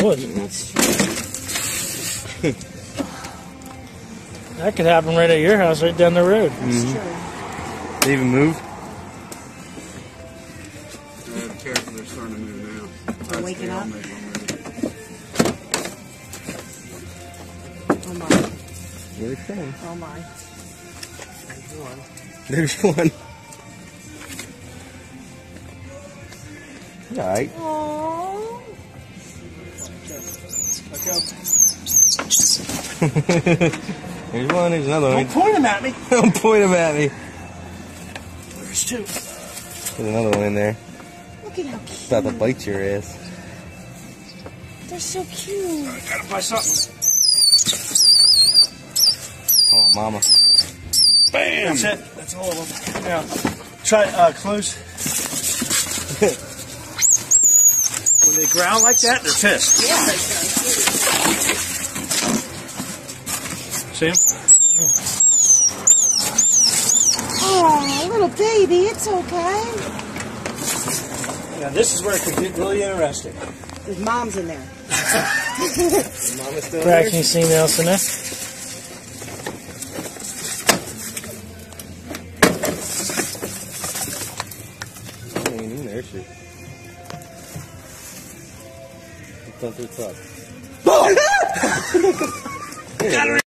Wood. That could happen right at your house, right down the road. They even moved? Yeah, be careful, they're starting to move now. They're waking up? Oh my. Here they come. Oh my. There's one. Alright. Aww. There's one, there's another one. Don't point them at me. Don't point them at me. There's two. There's another one in there. Look at how cute. About to bite your ass. They're so cute. I gotta buy something. Oh, mama. Bam! That's it. That's all of them. Now, try close. When they growl like that, they're pissed. Yeah. See them? Oh, little baby, it's okay. Now, this is where it could get really interesting. His mom's in there. Mama's still Cracking females in there. Ain't in there, shit. It's done through the top. Got her.